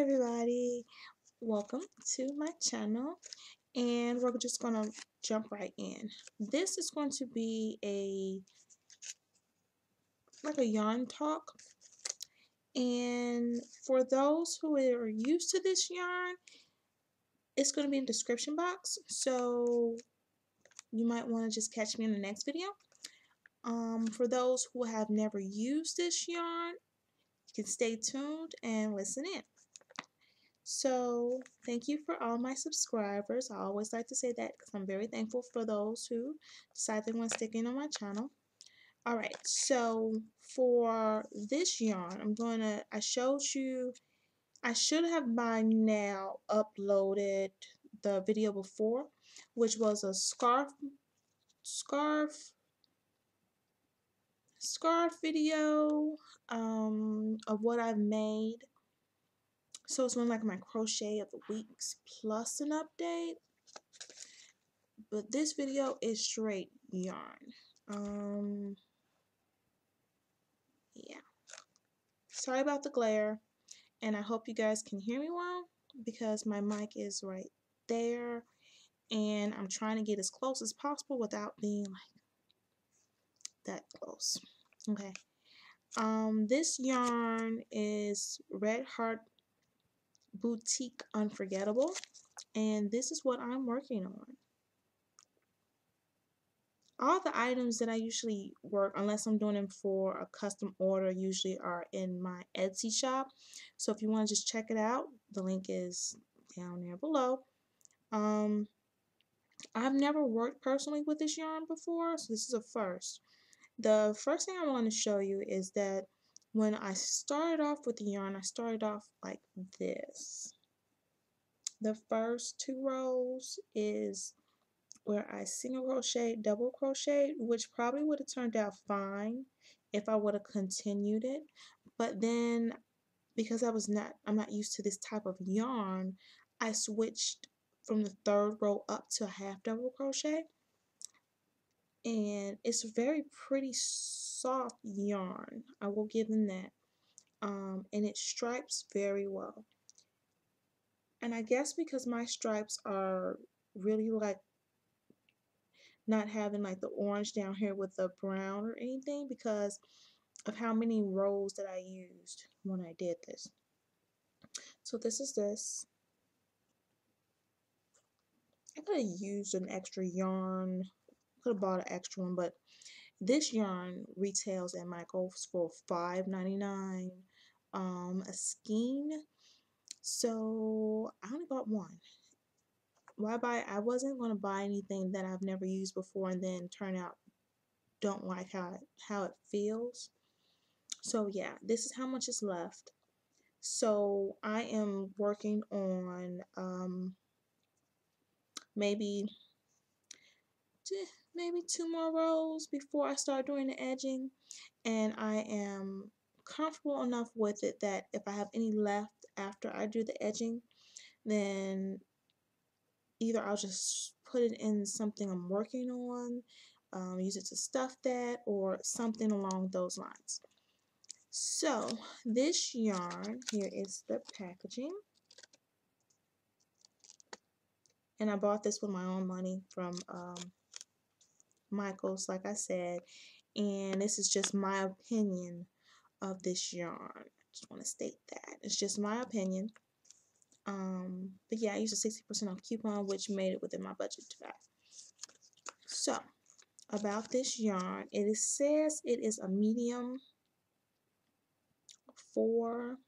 everybody, welcome to my channel, and we're just gonna jump right in. This is going to be a yarn talk, and for those who are used to this yarn, it's going to be in the description box, so you might want to just catch me in the next video. For those who have never used this yarn, you can stay tuned and listen in. So thank you for all my subscribers. I always like to say that because I'm very thankful for those who decide they want to stick in on my channel. Alright, so for this yarn, I should have by now uploaded the video before, which was a scarf video of what I've made. So it's one like my crochet of the weeks plus an update. But this video is straight yarn. Yeah. Sorry about the glare, and I hope you guys can hear me well because my mic is right there, and I'm trying to get as close as possible without being like that close. Okay. This yarn is Red Heart Boutique Unforgettable, and this is what I'm working on. All the items that I usually work, unless I'm doing them for a custom order, usually are in my Etsy shop. So if you want to just check it out, the link is down there below. I've never worked personally with this yarn before, so this is a first. The first thing I want to show you is that when I started off with the yarn, I started off like this. The first 2 rows is where I single crochet, double crochet, which probably would have turned out fine if I would have continued it. But then because I'm not used to this type of yarn, I switched from the 3rd row up to a half double crochet. And it's very pretty soft yarn. I will give them that. And it stripes very well. And I guess because my stripes are really like not having like the orange down here with the brown or anything because of how many rows that I used when I did this. So this is this. I could have used an extra yarn. Could have bought an extra one, but this yarn retails at Michael's for $5.99 a skein. So I only bought one. Why buy? I wasn't going to buy anything that I've never used before and then turn out don't like how it feels. So yeah, this is how much is left. So I am working on maybe 2 more rows before I start doing the edging, and I am comfortable enough with it that if I have any left after I do the edging, then either I'll just put it in something I'm working on, use it to stuff that, or something along those lines. So this yarn, here is the packaging, and I bought this with my own money from Michael's, like I said, and this is just my opinion of this yarn. I just want to state that it's just my opinion. But yeah, I used a 60% off coupon, which made it within my budget to buy. So about this yarn, says it is a medium 4,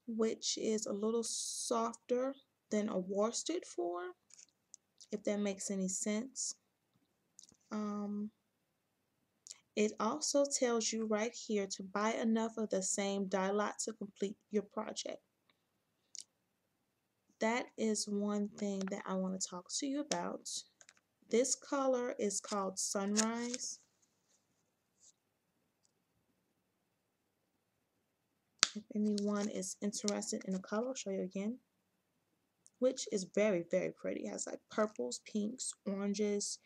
which is a little softer than a worsted 4, if that makes any sense. It also tells you right here to buy enough of the same dye lot to complete your project. That is one thing that I want to talk to you about. This color is called Sunrise. If anyone is interested in the color, I'll show you again. Which is very, very pretty. It has like purples, pinks, oranges,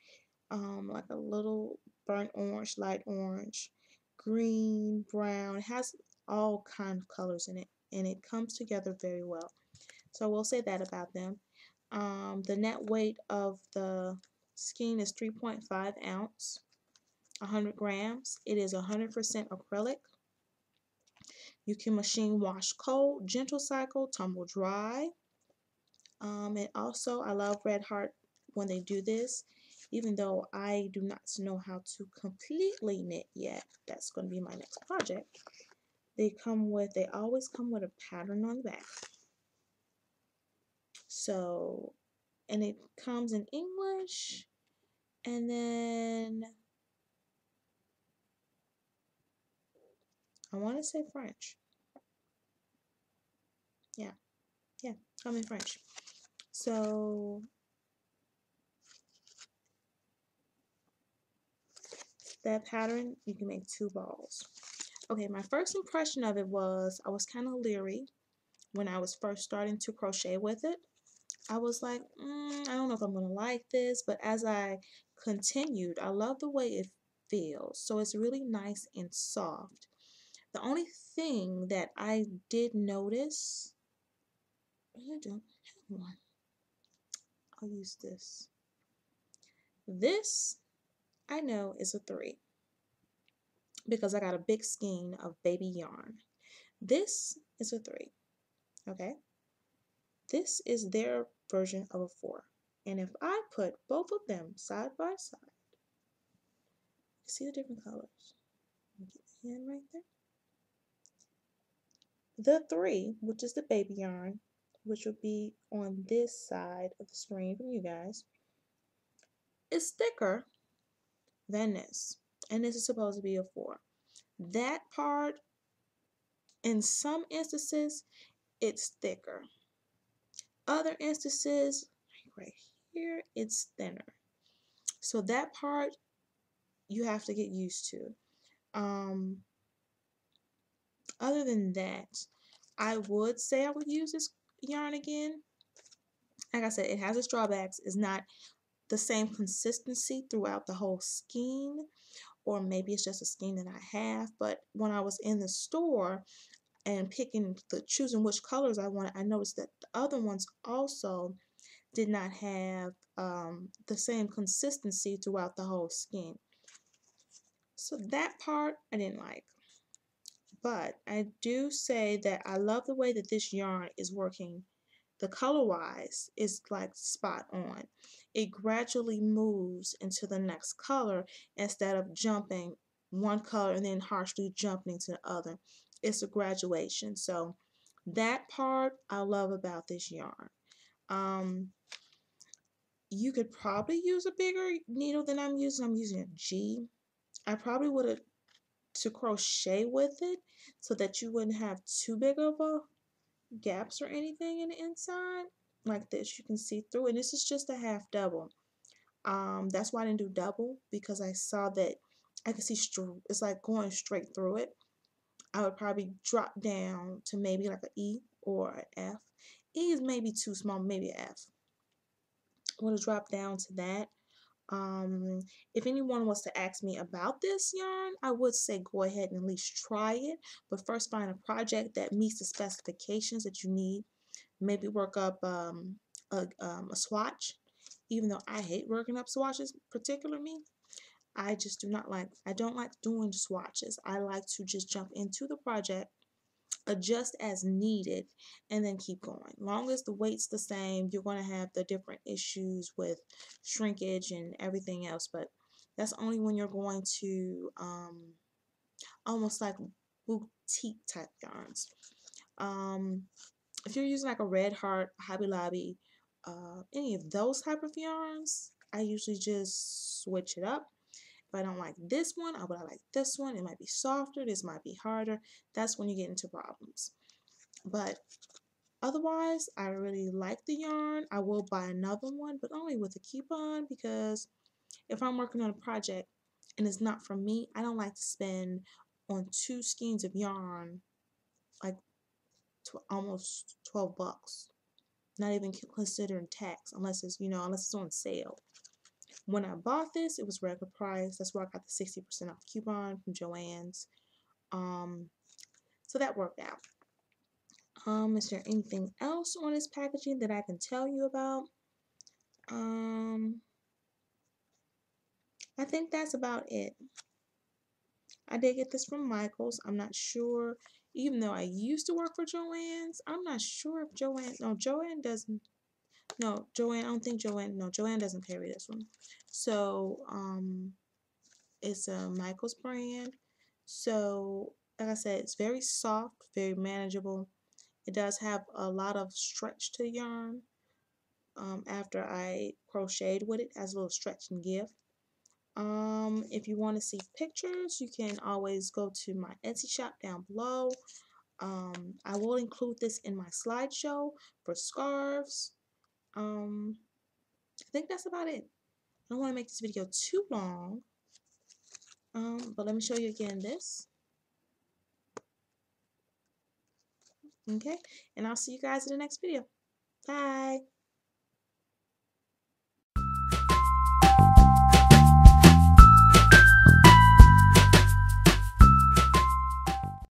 like a little burnt orange, light orange, green, brown. It has all kind of colors in it, and it comes together very well. So we'll say that about them. The net weight of the skein is 3.5 ounce, 100 grams. It is 100% acrylic. You can machine wash cold, gentle cycle, tumble dry. And also, I love Red Heart when they do this, even though I do not know how to completely knit yet. That's going to be my next project. They always come with a pattern on the back. So, and it comes in English, and then I want to say French. Yeah, come in French. So that pattern, you can make 2 balls. Okay, my first impression of it was I was kind of leery when I was first starting to crochet with it. I was like, I don't know if I'm going to like this, but as I continued, I love the way it feels. So it's really nice and soft. The only thing that I did notice, I don't have one. I'll use this. This, I know, is a 3 because I got a big skein of baby yarn. This is a 3, okay? This is their version of a 4. And if I put both of them side by side, see the different colors. Get the hand right there. The 3, which is the baby yarn, which will be on this side of the screen from you guys, is thicker than this. And this is supposed to be a 4. That part, in some instances, it's thicker. Other instances, like right here, it's thinner. So that part, you have to get used to. Other than that, I would say I would use this yarn again. Like I said, it has its drawbacks. It's not the same consistency throughout the whole skein, or maybe it's just a skein that I have. But when I was in the store and choosing which colors I wanted, I noticed that the other ones also did not have the same consistency throughout the whole skein. So that part I didn't like. But I do say that I love the way that this yarn is working. The color-wise is like spot on. It gradually moves into the next color instead of jumping one color and then harshly jumping to the other. It's a graduation. So that part I love about this yarn. You could probably use a bigger needle than I'm using. I'm using a G. I probably would have to crochet with it so that you wouldn't have too big of a gaps or anything in the inside. Like this, you can see through, and this is just a half double. That's why I didn't do double, because I saw that I could see it's like going straight through it. I would probably drop down to maybe like an E or an F. E is maybe too small, maybe an F. I would have dropped down to that. If anyone was to ask me about this yarn, I would say go ahead and at least try it, but first find a project that meets the specifications that you need. Maybe work up a swatch, even though I hate working up swatches, particularly me. I don't like doing swatches. I like to just jump into the project, adjust as needed, and then keep going. Long as the weight's the same, you're going to have the different issues with shrinkage and everything else, but that's only when you're going to almost like boutique type yarns. If you're using like a Red Heart, Hobby Lobby, any of those type of yarns, I usually just switch it up. If I don't like this one, I would like this one. It might be softer, this might be harder. That's when you get into problems. But otherwise, I really like the yarn. I will buy another one, but only with a coupon, because if I'm working on a project and it's not from me, I don't like to spend on 2 skeins of yarn like almost 12 bucks. Not even considering tax, unless it's on sale. When I bought this, it was regular price. That's where I got the 60% off coupon from Joann's. So that worked out. Is there anything else on this packaging that I can tell you about? I think that's about it. I did get this from Michael's. I'm not sure, even though I used to work for Joann's, I'm not sure if Joann, no, Joann doesn't, no, Joann, I don't think Joann, no, Joann doesn't carry this one. So, it's a Michael's brand. So, like I said, it's very soft, very manageable. It does have a lot of stretch to the yarn. After I crocheted with it as a little stretch and give. If you want to see pictures, you can always go to my Etsy shop down below. I will include this in my slideshow for scarves. I think that's about it. I don't want to make this video too long. But let me show you again this. Okay, and I'll see you guys in the next video. Bye.